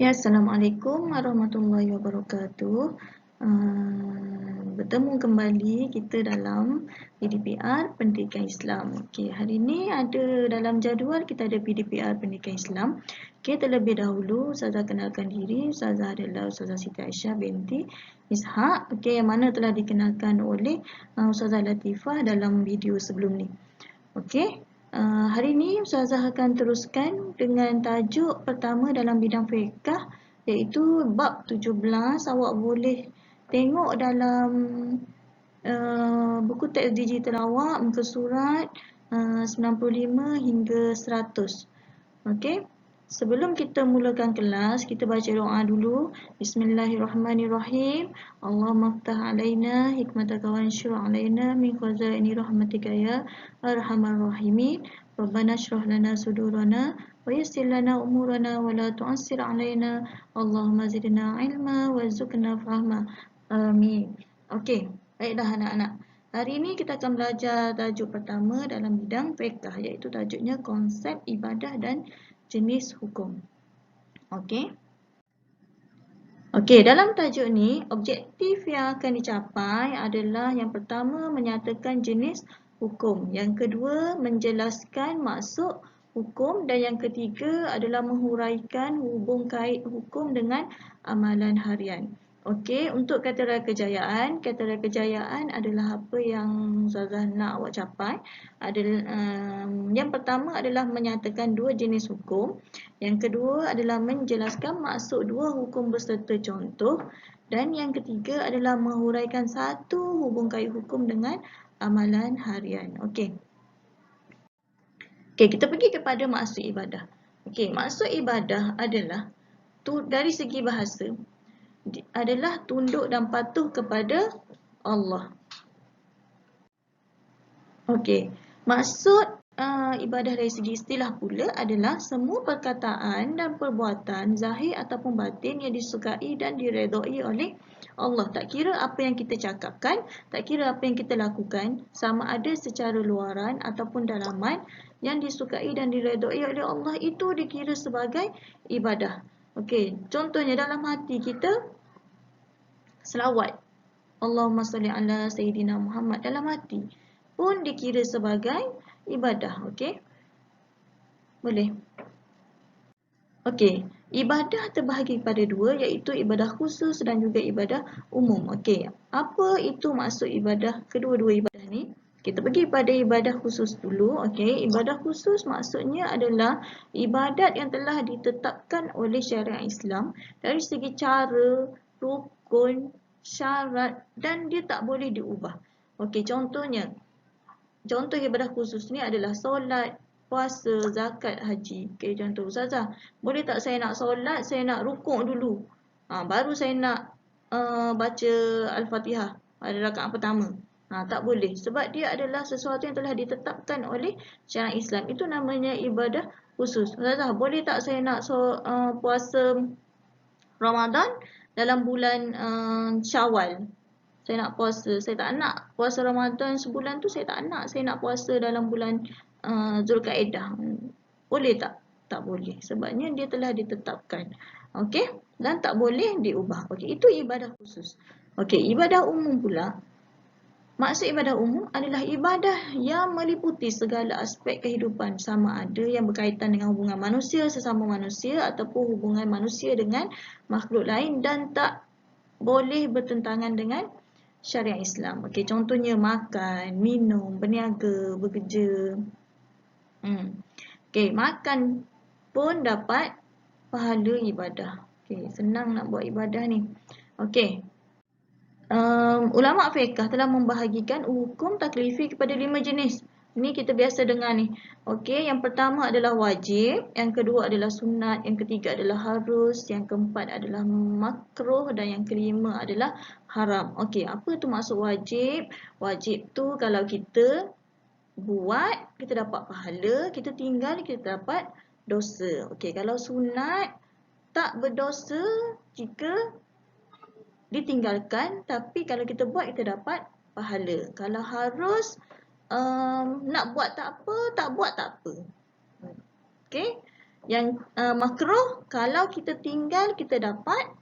Okay, Assalamualaikum warahmatullahi wabarakatuh. Bertemu kembali kita dalam PDPR Pendidikan Islam. Okay, hari ini ada dalam jadual kita ada PDPR Pendidikan Islam. Okay, terlebih dahulu Ustazah kenalkan diri. Ustazah adalah Ustazah Siti Aisyah binti Ishak. Okay, yang mana telah dikenalkan oleh Ustazah Latifah dalam video sebelum ni. Okey, hari ini Ustazah akan teruskan dengan tajuk pertama dalam bidang fiqh iaitu bab 17. Awak boleh tengok dalam buku teks digital awak muka surat 95 hingga 100. Okey. Sebelum kita mulakan kelas, kita baca doa dulu. Bismillahirrahmanirrahim. Allahumma ftah alaina hikmataka wa anshur alaina min khazaini rahmatika ya arhamar rahimin. Rabbana shrah lana sudurana wa yassir lana umurana wa la tu'assir alaina. Allahumma zidna ilma wa zukna fahma. Amin. Okey, baiklah anak-anak. Hari ini kita akan belajar tajuk pertama dalam bidang fiqh, iaitu tajuknya konsep ibadah dan jenis hukum. Okey. Okey, dalam tajuk ni, objektif yang akan dicapai adalah yang pertama menyatakan jenis hukum, yang kedua menjelaskan maksud hukum dan yang ketiga adalah menghuraikan hubung kait hukum dengan amalan harian. Okey, untuk kriteria kejayaan adalah apa yang Ustazah nak awak capai. Yang pertama adalah menyatakan dua jenis hukum. Yang kedua adalah menjelaskan maksud dua hukum berserta contoh. Dan yang ketiga adalah menghuraikan satu hubung kait hukum dengan amalan harian. Okey. Okey, kita pergi kepada maksud ibadah. Okey, maksud ibadah adalah dari segi bahasa adalah tunduk dan patuh kepada Allah. Okey, maksud ibadah dari segi istilah pula adalah semua perkataan dan perbuatan zahir ataupun batin yang disukai dan diredai oleh Allah. Tak kira apa yang kita cakapkan, tak kira apa yang kita lakukan, sama ada secara luaran ataupun dalaman yang disukai dan diredai oleh Allah itu dikira sebagai ibadah. Okey, contohnya dalam hati kita selawat Allahumma salli ala Sayyidina Muhammad dalam hati pun dikira sebagai ibadah. Okey, boleh. Okey, ibadah terbahagi kepada dua iaitu ibadah khusus dan juga ibadah umum. Okey, apa itu maksud ibadah kedua-dua ibadah ni? Kita pergi pada ibadah khusus dulu. Okey, ibadah khusus maksudnya adalah ibadat yang telah ditetapkan oleh syariat Islam dari segi cara, rukun, syarat dan dia tak boleh diubah. Okey, contoh ibadah khusus ni adalah solat, puasa, zakat, haji. Okey, contoh Ustazah, boleh tak saya nak solat, saya nak rukuk dulu. Baru saya nak baca Al-Fatihah pada rakaat pertama. Tak boleh sebab dia adalah sesuatu yang telah ditetapkan oleh syariat Islam. Itu namanya ibadah khusus. Ustazah, boleh tak saya nak puasa Ramadan dalam bulan Syawal? Saya nak puasa, saya tak nak puasa Ramadan sebulan tu, saya tak nak. Saya nak puasa dalam bulan Zulkaidah. Boleh tak? Tak boleh. Sebabnya dia telah ditetapkan. Okey? Dan tak boleh diubah. Okey, itu ibadah khusus. Okey, ibadah umum pula. Maksud ibadah umum adalah ibadah yang meliputi segala aspek kehidupan, sama ada yang berkaitan dengan hubungan manusia sesama manusia ataupun hubungan manusia dengan makhluk lain dan tak boleh bertentangan dengan syariat Islam. Okey, contohnya makan, minum, berniaga, bekerja. Okey, makan pun dapat pahala ibadah. Okey, senang nak buat ibadah ni. Okey. Ulama fiqh telah membahagikan hukum taklifi kepada 5 jenis. Ini kita biasa dengar ni. Okey, yang pertama adalah wajib, yang kedua adalah sunat, yang ketiga adalah harus, yang keempat adalah makruh dan yang kelima adalah haram. Okey, apa tu maksud wajib? Wajib tu kalau kita buat, kita dapat pahala, kita tinggal, kita dapat dosa. Okey, kalau sunat tak berdosa jika ditinggalkan, tapi kalau kita buat kita dapat pahala. Kalau harus nak buat tak apa, tak buat tak apa. Okey. Yang makruh, kalau kita tinggal kita dapat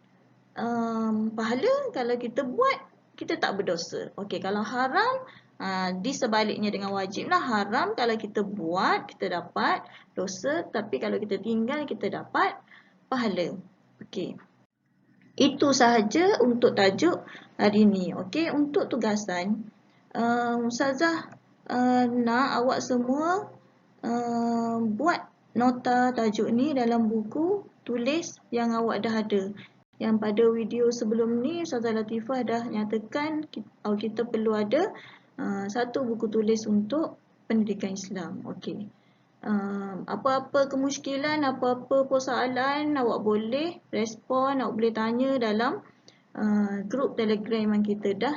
pahala, kalau kita buat kita tak berdosa. Okey, kalau haram di sebaliknya dengan wajib lah. Haram kalau kita buat kita dapat dosa, tapi kalau kita tinggal kita dapat pahala. Okey. Itu sahaja untuk tajuk hari ni. Okey, untuk tugasan Ustazah nak awak semua buat nota tajuk ni dalam buku tulis yang awak dah ada. Yang pada video sebelum ni Ustazah Latifah dah nyatakan kita perlu ada satu buku tulis untuk pendidikan Islam. Okey. Apa-apa kemusykilan, apa-apa persoalan awak boleh respon, awak boleh tanya dalam grup Telegram yang kita dah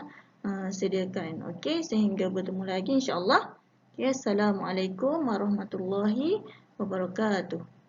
sediakan. Okey, sehingga bertemu lagi insya-Allah. Okay, Assalamualaikum warahmatullahi wabarakatuh.